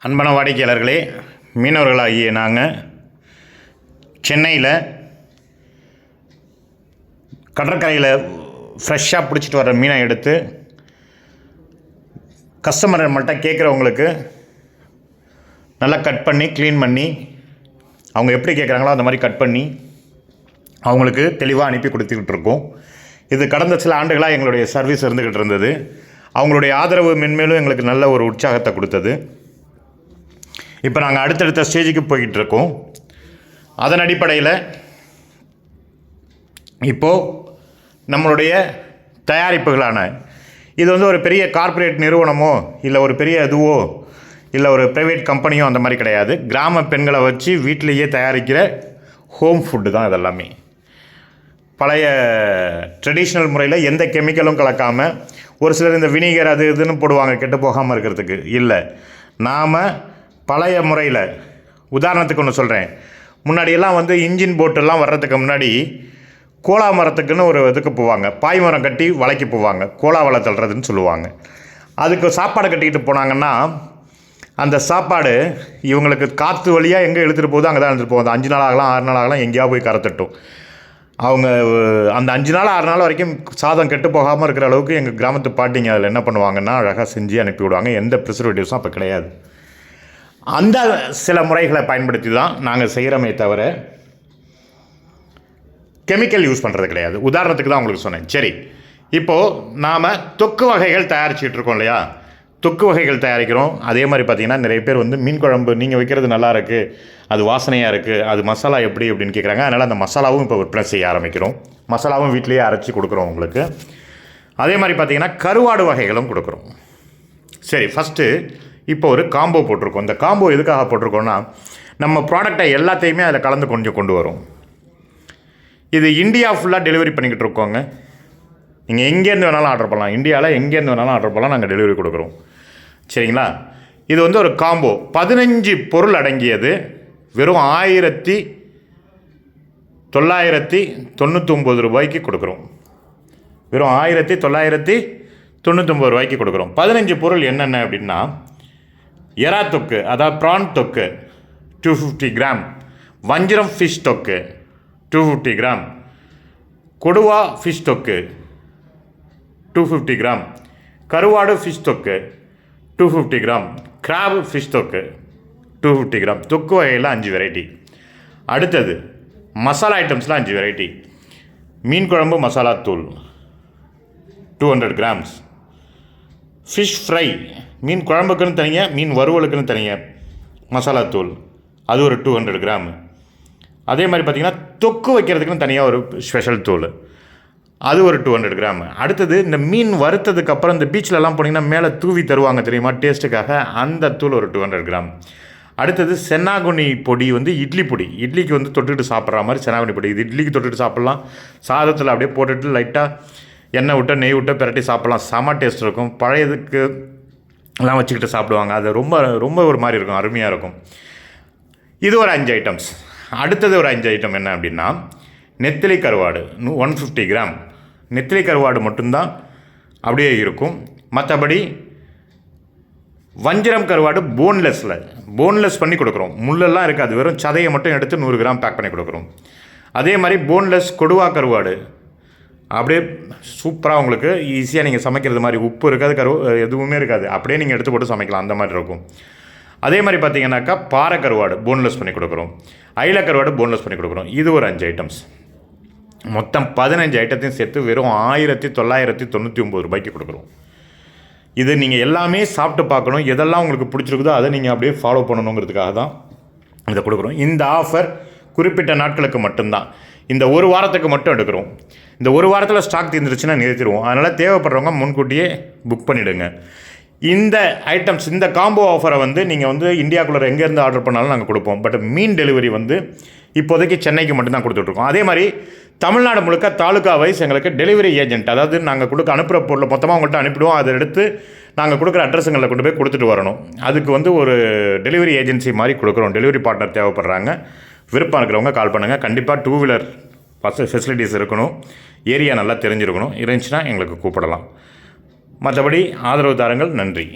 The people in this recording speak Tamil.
அன்பான வாடிக்கையாளர்களே, மீனவர்களாகிய நாங்கள் சென்னையில் கடற்கரையில் ஃப்ரெஷ்ஷாக பிடிச்சிட்டு வர மீனை எடுத்து கஸ்டமர் நம்மள்கிட்ட கேட்குறவங்களுக்கு நல்லா கட் பண்ணி க்ளீன் பண்ணி அவங்க எப்படி கேட்குறாங்களோ அந்த மாதிரி கட் பண்ணி அவங்களுக்கு தெளிவாக அனுப்பி கொடுத்துக்கிட்டு இருக்கோம். இது கடந்த சில ஆண்டுகளாக எங்களுடைய சர்வீஸ் இருந்துக்கிட்டு இருந்தது. அவங்களுடைய ஆதரவு மென்மேலும் எங்களுக்கு நல்ல ஒரு உற்சாகத்தை கொடுத்தது. இப்போ நாங்கள் அடுத்தடுத்த ஸ்டேஜுக்கு போய்கிட்டு இருக்கோம். அதன் அடிப்படையில் இப்போது நம்மளுடைய தயாரிப்புகளான இது ஒரு பெரிய கார்ப்பரேட் நிறுவனமோ இல்லை ஒரு பெரிய இதுவோ இல்லை ஒரு ப்ரைவேட் கம்பெனியோ அந்த மாதிரி கிடையாது. கிராம பெண்களை வச்சு வீட்டிலேயே தயாரிக்கிற ஹோம் ஃபுட்டு தான் இதெல்லாமே. பழைய ட்ரெடிஷ்னல் முறையில் எந்த கெமிக்கலும் கலக்காமல், ஒரு சிலர் இந்த வினிகர் அது இதுன்னு போடுவாங்க கெட்டு போகாமல் இருக்கிறதுக்கு. இல்லை, நாம் பழைய முறையில் உதாரணத்துக்கு ஒன்று சொல்கிறேன். முன்னாடியெல்லாம் இன்ஜின் போட்டெல்லாம் வர்றதுக்கு முன்னாடி கோலா மரத்துக்குன்னு ஒரு இதுக்கு போவாங்க, பாய் மரம் கட்டி வலைக்கு போவாங்க, கோலா வலை தள்ளுறதுன்னு சொல்லுவாங்க. அதுக்கு சாப்பாடு கட்டிக்கிட்டு போனாங்கன்னா அந்த சாப்பாடு இவங்களுக்கு காற்று வழியாக எங்கே இழுத்துட்டு போகுதோ அங்கே தான் இழுத்துட்டு போகும். அந்த 5 நாள் ஆகலாம் 6 நாள் ஆகலாம், எங்கேயா போய் கரைத்தட்டும். அவங்க அந்த 5 நாள் 6 நாள் வரைக்கும் சாதம் கெட்டு போகாமல் இருக்கிற அளவுக்கு எங்கள் கிராமத்து பாட்டிங்க அதில் என்ன பண்ணுவாங்கன்னா அழகாக செஞ்சு அனுப்பி விடுவாங்க. எந்த ப்ரிசர்வேட்டிவ்ஸும் அப்போ கிடையாது. அந்த சில முறைகளை பயன்படுத்தி தான் நாங்கள் செய்கிறோமே தவிர கெமிக்கல் யூஸ் பண்ணுறது கிடையாது. உதாரணத்துக்கு தான் உங்களுக்கு சொன்னேன். சரி, இப்போது நாம் தொக்கு வகைகள் தயாரிச்சுட்டு இருக்கோம் இல்லையா? தொக்கு வகைகள் தயாரிக்கிறோம். அதே மாதிரி பார்த்திங்கன்னா நிறைய பேர் மீன் குழம்பு நீங்கள் வைக்கிறது நல்லா இருக்குது, அது வாசனையாக இருக்குது, அது மசாலா எப்படி அப்படின்னு கேட்குறாங்க. அதனால் அந்த மசாலாவும் இப்போ விற்பனை செய்ய ஆரம்பிக்கிறோம். மசாலாவும் வீட்டிலேயே அரைச்சி கொடுக்குறோம் உங்களுக்கு. அதே மாதிரி பார்த்திங்கன்னா கருவாடு வகைகளும் கொடுக்குறோம். சரி, ஃபஸ்ட்டு இப்போ ஒரு காம்போ போட்டிருக்கோம். இந்த காம்போ எதுக்காக போட்டிருக்கோன்னா, நம்ம ப்ராடக்டை எல்லாத்தையுமே அதில் கலந்து கொஞ்சம் கொண்டு வரும். இது இந்தியா ஃபுல்லாக டெலிவரி பண்ணிக்கிட்டு இருக்கோங்க. நீங்கள் எங்கேருந்து வேணாலும் ஆர்டர் பண்ணலாம். இந்தியாவில் எங்கேருந்து வேணாலும் ஆர்டர் பண்ணலாம், நாங்கள் டெலிவரி கொடுக்குறோம். சரிங்களா? இது ஒரு காம்போ 15 பொருள் அடங்கியது. வெறும் 1999 ரூபாய்க்கு கொடுக்குறோம். வெறும் 1999 ரூபாய்க்கு கொடுக்குறோம். 15 பொருள் என்னென்ன அப்படின்னா, எறா தொக்கு, அதாவது ப்ரான் தொக்கு 250 கிராம், வஞ்சிரம் ஃபிஷ் தொக்கு 250 கிராம், கொடுவா ஃபிஷ் தொக்கு 250 கிராம், கருவாடு ஃபிஷ் தொக்கு 250 கிராம், கிராப் ஃபிஷ் தொக்கு 250 கிராம். தொக்கு வகையில் 5 வெரைட்டி. அடுத்தது மசாலா ஐட்டம்ஸில் 5 வெரைட்டி. மீன் குழம்பு மசாலா தூள் 200 கிராம்ஸ், ஃபிஷ் ஃப்ரை, மீன் குழம்புக்குன்னு தனியாக, மீன் வறுவலுக்குன்னு தனியாக மசாலா தூள், அது ஒரு 200 கிராம். அதே மாதிரி பார்த்திங்கன்னா தொக்கு வைக்கிறதுக்குன்னு தனியாக ஒரு ஸ்பெஷல் தூள், அது ஒரு 200 கிராம். அடுத்தது இந்த மீன் வறுத்ததுக்கப்புறம் இந்த பீச்சிலலாம் போனீங்கன்னா மேலே தூவி தருவாங்க தெரியுமா, டேஸ்ட்டுக்காக, அந்த தூள் ஒரு 200 கிராம். அடுத்தது சென்னாகுனி பொடி, இட்லி பொடி, இட்லிக்கு தொட்டுட்டு சாப்பிட்ற மாதிரி சென்னாகுனி பொடி. இது இட்லிக்கு தொட்டுட்டு சாப்பிட்லாம், சாதத்தில் அப்படியே போட்டுட்டு லைட்டாக எண்ணெய் விட்டு நெய் விட்டு பிரட்டி சாப்பிட்லாம். செம டேஸ்ட் இருக்கும். பழையதுக்கு எல்லாம் வச்சுக்கிட்டு சாப்பிடுவாங்க. அது ரொம்ப ரொம்ப ஒரு மாதிரி இருக்கும், அருமையாக இருக்கும். இது ஒரு 5 ஐட்டம்ஸ். அடுத்தது ஒரு 5 ஐட்டம் என்ன அப்படின்னா, நெத்திலி கருவாடு 150 கிராம். நெத்திலி கருவாடு மட்டும்தான் அப்படியே இருக்கும். மற்றபடி வஞ்சிரம் கருவாடு போன்லெஸ் பண்ணி கொடுக்குறோம். முள்ளெல்லாம் இருக்காது, வெறும் சதையை மட்டும் எடுத்து 100 கிராம் பேக் பண்ணி கொடுக்குறோம். அதே மாதிரி போன்லெஸ் கொடுவா கருவாடு அப்படியே சூப்பராக உங்களுக்கு ஈஸியாக நீங்கள் சமைக்கிறது மாதிரி, உப்பு இருக்காது, எதுவுமே இருக்காது, அப்படியே நீங்கள் எடுத்து போட்டு சமைக்கலாம், அந்த மாதிரி இருக்கும். அதே மாதிரி பார்த்தீங்கன்னாக்கா பாறை கருவாடு போன்லெஸ் பண்ணி கொடுக்குறோம், ஐல கருவாடு போன்லெஸ் பண்ணி கொடுக்குறோம். இது ஒரு 5 ஐட்டம்ஸ். மொத்தம் 15 ஐட்டத்தையும் சேர்த்து வெறும் 1999 ரூபாய்க்கு கொடுக்குறோம். இது நீங்கள் எல்லாமே சாப்பிட்டு பார்க்கணும், எதெல்லாம் உங்களுக்கு பிடிச்சிருக்குதோ அதை நீங்கள் அப்படியே ஃபாலோ பண்ணணுங்கிறதுக்காக தான் இதை கொடுக்குறோம். இந்த ஆஃபர் குறிப்பிட்ட நாட்களுக்கு மட்டும்தான். இந்த ஒரு வாரத்துக்கு மட்டும் எடுக்கிறோம். இந்த ஒரு வாரத்தில் ஸ்டாக் தீர்ந்துருச்சுன்னா நிறுத்திடுவோம். அதனால் தேவைப்படுறவங்க முன்கூட்டியே புக் பண்ணிவிடுங்க. இந்த ஐட்டம்ஸ், இந்த காம்போ ஆஃபரை நீங்கள் இந்தியாவுக்குள்ளே எங்கேருந்து ஆர்டர் பண்ணாலும் நாங்கள் கொடுப்போம். பட் மீன் டெலிவரி இப்போதைக்கு சென்னைக்கு மட்டும்தான் கொடுத்துட்ருக்கோம். அதே மாதிரி தமிழ்நாடு முழுக்க தாலுக்கா வைஸ் எங்களுக்கு டெலிவரி ஏஜென்ட், அதாவது நாங்கள் அனுப்புகிற பொருளை மொத்தமாக உங்கள்கிட்ட அனுப்பிடுவோம். அதை எடுத்து நாங்கள் கொடுக்குற அட்ரஸுங்களில் கொண்டு போய் கொடுத்துட்டு வரணும். அதுக்கு ஒரு டெலிவரி ஏஜென்சி மாதிரி கொடுக்குறோம். டெலிவரி பார்ட்னர் தேவைப்படுறாங்க. விருப்பம் இருக்கிறவங்க கால் பண்ணுங்கள். கண்டிப்பாக 2 வீலர் ஃபெசிலிட்டிஸ் இருக்கணும், ஏரியா நல்லா தெரிஞ்சிருக்கணும். இருந்துச்சுன்னா எங்களுக்கு கூப்பிடலாம். மற்றபடி ஆதரவு தாருங்கள். நன்றி.